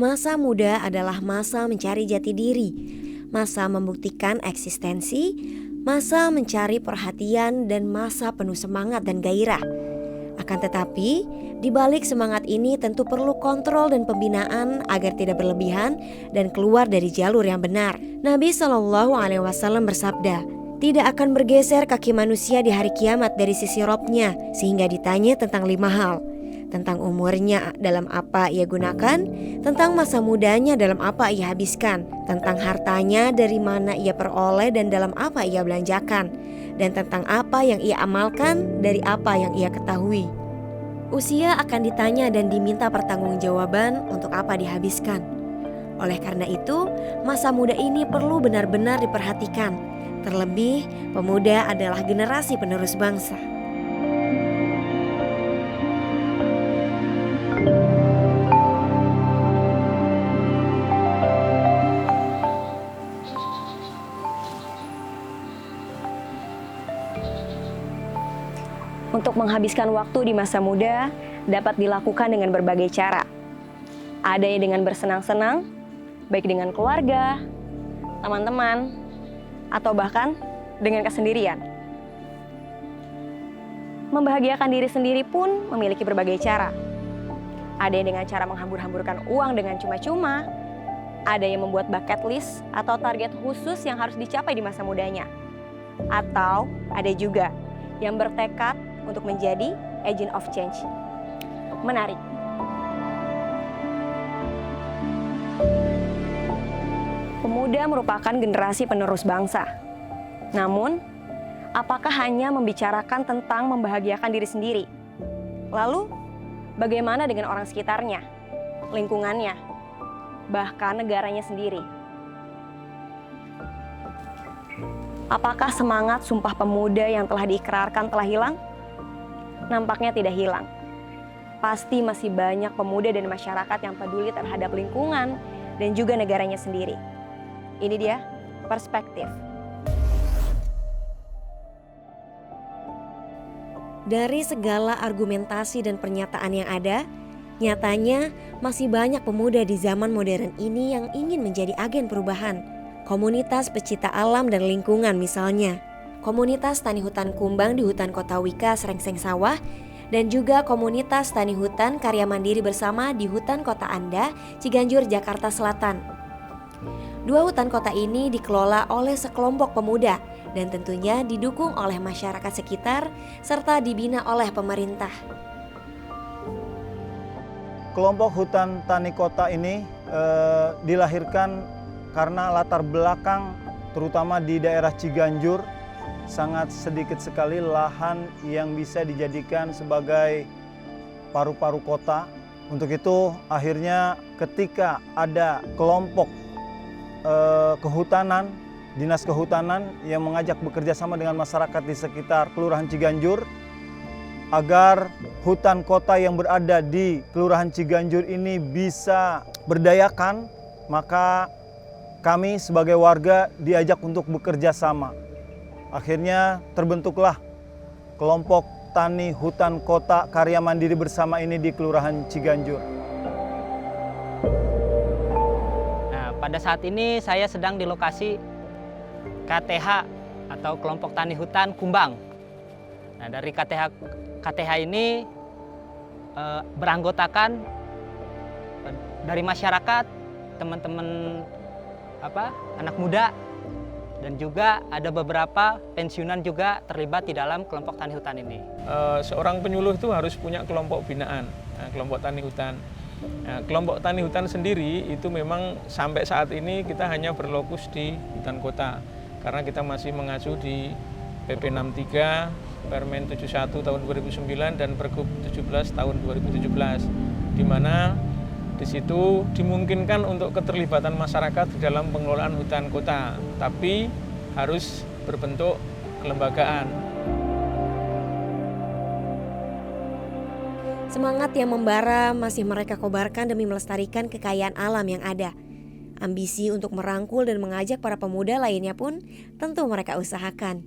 Masa muda adalah masa mencari jati diri, masa membuktikan eksistensi, masa mencari perhatian, dan masa penuh semangat dan gairah. Akan tetapi, di balik semangat ini tentu perlu kontrol dan pembinaan agar tidak berlebihan dan keluar dari jalur yang benar. Nabi SAW bersabda, tidak akan bergeser kaki manusia di hari kiamat dari sisi Robnya, sehingga ditanya tentang 5 hal. Tentang umurnya dalam apa ia gunakan, tentang masa mudanya dalam apa ia habiskan, tentang hartanya dari mana ia peroleh dan dalam apa ia belanjakan, dan tentang apa yang ia amalkan dari apa yang ia ketahui. Usia akan ditanya dan diminta pertanggungjawaban untuk apa dihabiskan. Oleh karena itu, masa muda ini perlu benar-benar diperhatikan. Terlebih, pemuda adalah generasi penerus bangsa. Untuk menghabiskan waktu di masa muda dapat dilakukan dengan berbagai cara. Ada yang dengan bersenang-senang, baik dengan keluarga, teman-teman, atau bahkan dengan kesendirian. Membahagiakan diri sendiri pun memiliki berbagai cara. Ada yang dengan cara menghambur-hamburkan uang dengan cuma-cuma, ada yang membuat bucket list atau target khusus yang harus dicapai di masa mudanya. Atau ada juga yang bertekad untuk menjadi agent of change. Menarik. Pemuda merupakan generasi penerus bangsa. Namun, apakah hanya membicarakan tentang membahagiakan diri sendiri? Lalu, bagaimana dengan orang sekitarnya, lingkungannya, bahkan negaranya sendiri? Apakah semangat Sumpah Pemuda yang telah diikrarkan telah hilang? Nampaknya tidak hilang. Pasti masih banyak pemuda dan masyarakat yang peduli terhadap lingkungan dan juga negaranya sendiri. Ini dia perspektif. Dari segala argumentasi dan pernyataan yang ada, nyatanya masih banyak pemuda di zaman modern ini yang ingin menjadi agen perubahan. Komunitas pecinta alam dan lingkungan misalnya. Komunitas tani hutan kumbang di hutan Kota Wika Srengseng Sawah, dan juga komunitas tani hutan karya mandiri bersama di hutan Kota Anda, Ciganjur, Jakarta Selatan. Dua hutan kota ini dikelola oleh sekelompok pemuda dan tentunya didukung oleh masyarakat sekitar serta dibina oleh pemerintah. Kelompok hutan tani kota ini dilahirkan karena latar belakang terutama di daerah Ciganjur sangat sedikit sekali lahan yang bisa dijadikan sebagai paru-paru kota. Untuk itu akhirnya ketika ada kelompok kehutanan, dinas kehutanan yang mengajak bekerja sama dengan masyarakat di sekitar Kelurahan Ciganjur agar hutan kota yang berada di Kelurahan Ciganjur ini bisa berdayakan, maka kami sebagai warga diajak untuk bekerja sama. Akhirnya terbentuklah kelompok tani hutan kota karya mandiri bersama ini di Kelurahan Ciganjur. Nah, pada saat ini saya sedang di lokasi KTH atau kelompok tani hutan Kumbang. Nah, dari KTH ini beranggotakan dari masyarakat, teman-teman anak muda, dan juga ada beberapa pensiunan juga terlibat di dalam kelompok tani hutan ini. Seorang penyuluh itu harus punya kelompok binaan, kelompok tani hutan. Kelompok tani hutan sendiri itu memang sampai saat ini kita hanya berlokus di hutan kota. Karena kita masih mengacu di PP 63, Permen 71 tahun 2009 dan Pergub 17 tahun 2017. Di mana di situ dimungkinkan untuk keterlibatan masyarakat di dalam pengelolaan hutan kota, tapi harus berbentuk kelembagaan. Semangat yang membara masih mereka kobarkan demi melestarikan kekayaan alam yang ada. Ambisi untuk merangkul dan mengajak para pemuda lainnya pun tentu mereka usahakan.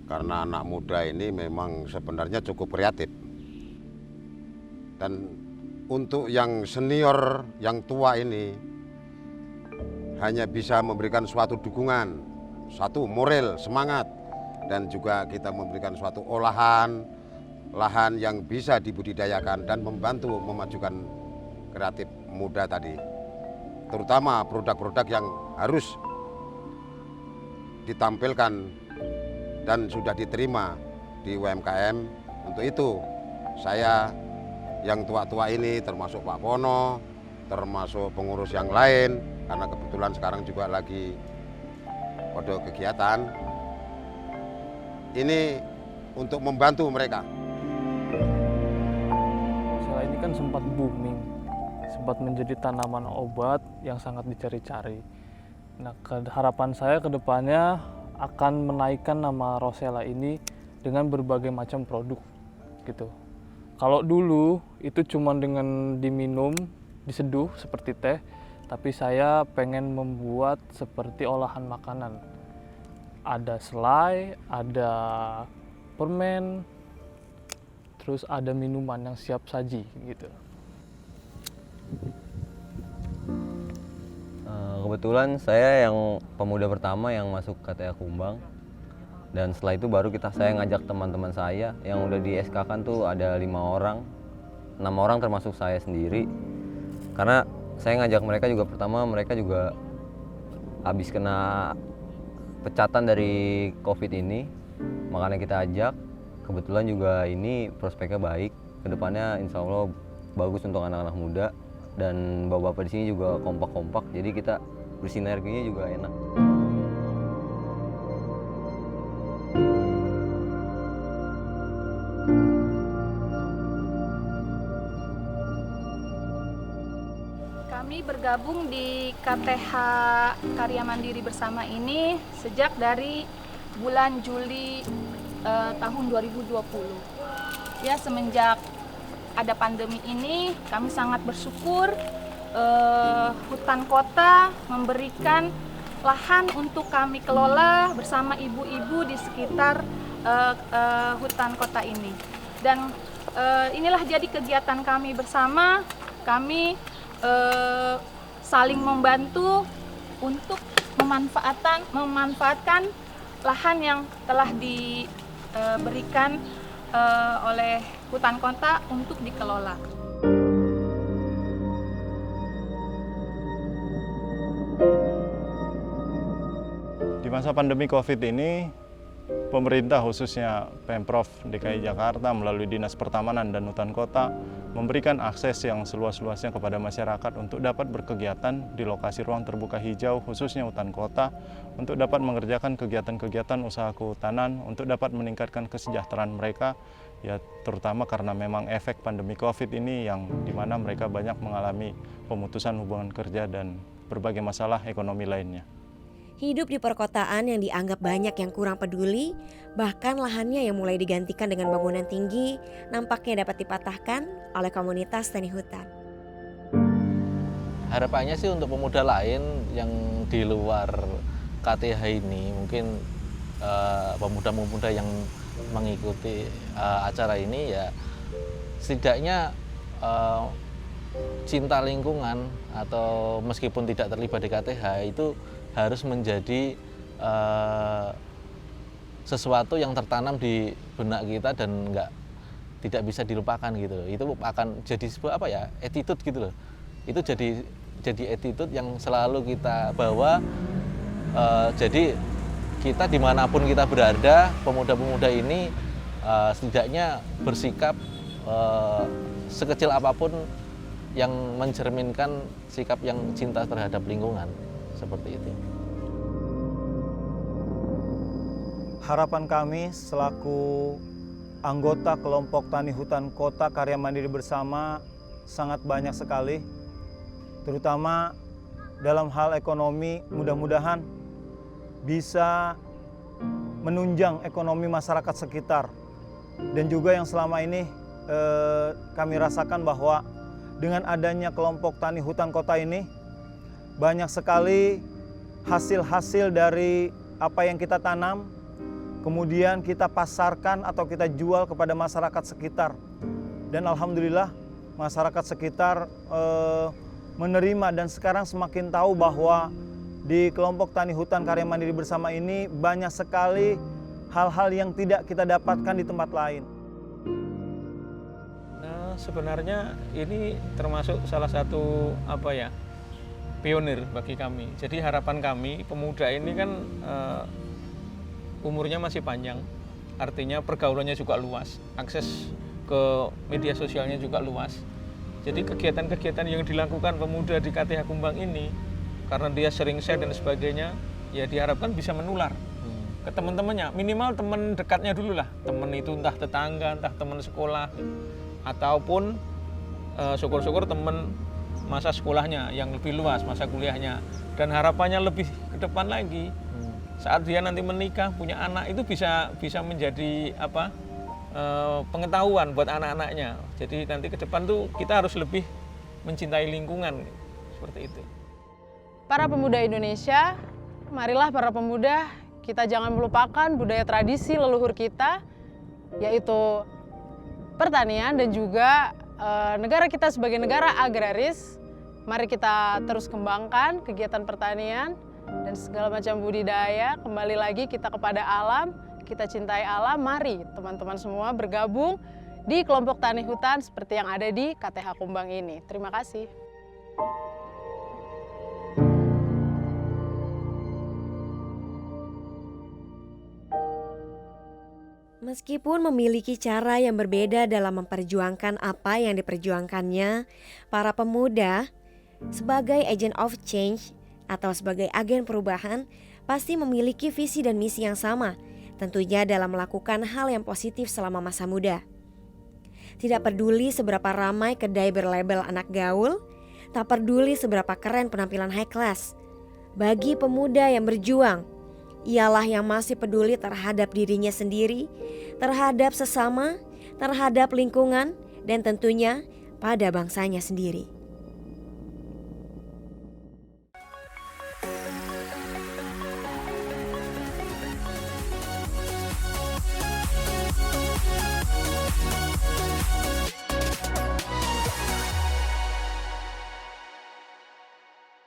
Karena anak muda ini memang sebenarnya cukup kreatif dan untuk yang senior, yang tua ini hanya bisa memberikan suatu dukungan, suatu moral, semangat, dan juga kita memberikan suatu lahan yang bisa dibudidayakan dan membantu memajukan kreatif muda tadi. Terutama produk-produk yang harus ditampilkan dan sudah diterima di UMKM. Untuk itu saya yang tua-tua ini, termasuk Pak Pono, termasuk pengurus yang lain, karena kebetulan sekarang juga lagi kode kegiatan, ini untuk membantu mereka. Rosella ini kan sempat booming, sempat menjadi tanaman obat yang sangat dicari-cari. Nah, harapan saya ke depannya akan menaikkan nama Rosella ini dengan berbagai macam produk gitu. Kalau dulu itu cuma dengan diminum, diseduh seperti teh, tapi saya pengen membuat seperti olahan makanan. Ada selai, ada permen, terus ada minuman yang siap saji gitu. Kebetulan saya yang pemuda pertama yang masuk KTA Kumbang, dan setelah itu baru saya ngajak teman-teman saya yang udah di SK-kan tuh ada 5 orang, 6 orang termasuk saya sendiri. Karena saya ngajak mereka juga, pertama mereka juga habis kena pecatan dari COVID ini, makanya kita ajak. Kebetulan juga ini prospeknya baik, kedepannya insya Allah bagus untuk anak-anak muda, dan bapak-bapak di sini juga kompak-kompak, jadi kita bersinerginya juga enak. Kami bergabung di KTH Karya Mandiri Bersama ini sejak dari bulan Juli tahun 2020. Ya, semenjak ada pandemi ini, kami sangat bersyukur hutan kota memberikan lahan untuk kami kelola bersama ibu-ibu di sekitar hutan kota ini. Dan inilah jadi kegiatan kami bersama. Kami saling membantu untuk memanfaatkan lahan yang telah diberikan oleh hutan kota untuk dikelola. Di masa pandemi COVID ini, pemerintah khususnya Pemprov DKI Jakarta melalui Dinas Pertamanan dan Hutan Kota memberikan akses yang seluas-luasnya kepada masyarakat untuk dapat berkegiatan di lokasi ruang terbuka hijau khususnya hutan kota, untuk dapat mengerjakan kegiatan-kegiatan usaha kehutanan, untuk dapat meningkatkan kesejahteraan mereka, ya terutama karena memang efek pandemi COVID ini yang dimana mereka banyak mengalami pemutusan hubungan kerja dan berbagai masalah ekonomi lainnya. Hidup di perkotaan yang dianggap banyak yang kurang peduli, bahkan lahannya yang mulai digantikan dengan bangunan tinggi, nampaknya dapat dipatahkan oleh komunitas tani hutan. Harapannya sih untuk pemuda lain yang di luar KTH ini, mungkin pemuda-pemuda yang mengikuti acara ini ya setidaknya cinta lingkungan atau meskipun tidak terlibat di KTH itu harus menjadi sesuatu yang tertanam di benak kita dan tidak bisa dilupakan gitu. Itu akan jadi sebuah attitude gitu loh. Itu jadi attitude yang selalu kita bawa. Jadi kita dimanapun kita berada, pemuda-pemuda ini setidaknya bersikap sekecil apapun yang mencerminkan sikap yang cinta terhadap lingkungan. Seperti itu. Harapan kami selaku anggota kelompok Tani Hutan Kota Karya Mandiri Bersama sangat banyak sekali, terutama dalam hal ekonomi. Mudah-mudahan bisa menunjang ekonomi masyarakat sekitar, dan juga yang selama ini kami rasakan bahwa dengan adanya kelompok Tani Hutan Kota ini banyak sekali hasil-hasil dari apa yang kita tanam, kemudian kita pasarkan atau kita jual kepada masyarakat sekitar. Dan alhamdulillah masyarakat sekitar menerima dan sekarang semakin tahu bahwa di kelompok tani hutan karya mandiri bersama ini banyak sekali hal-hal yang tidak kita dapatkan di tempat lain. Sebenarnya ini termasuk salah satu pionir bagi kami. Jadi harapan kami pemuda ini kan umurnya masih panjang, artinya pergaulannya juga luas, akses ke media sosialnya juga luas. Jadi kegiatan-kegiatan yang dilakukan pemuda di KTH Kumbang ini, karena dia sering share dan sebagainya, ya diharapkan bisa menular ke teman-temannya. Minimal teman dekatnya dulu lah, teman itu entah tetangga, entah teman sekolah, ataupun syukur-syukur teman masa sekolahnya yang lebih luas, masa kuliahnya. Dan harapannya lebih ke depan lagi, saat dia nanti menikah, punya anak, itu bisa menjadi pengetahuan buat anak-anaknya. Jadi nanti ke depan tuh kita harus lebih mencintai lingkungan, seperti itu. Para pemuda Indonesia, marilah para pemuda, kita jangan melupakan budaya tradisi leluhur kita, yaitu pertanian dan juga negara kita sebagai negara agraris. Mari kita terus kembangkan kegiatan pertanian dan segala macam budidaya. Kembali lagi kita kepada alam, kita cintai alam. Mari teman-teman semua bergabung di kelompok tani hutan seperti yang ada di KTH Kumbang ini. Terima kasih. Meskipun memiliki cara yang berbeda dalam memperjuangkan apa yang diperjuangkannya, para pemuda sebagai agent of change atau sebagai agen perubahan pasti memiliki visi dan misi yang sama, tentunya dalam melakukan hal yang positif selama masa muda. Tidak peduli seberapa ramai kedai berlabel anak gaul, tak peduli seberapa keren penampilan high class, bagi pemuda yang berjuang, ialah yang masih peduli terhadap dirinya sendiri, terhadap sesama, terhadap lingkungan, dan tentunya pada bangsanya sendiri.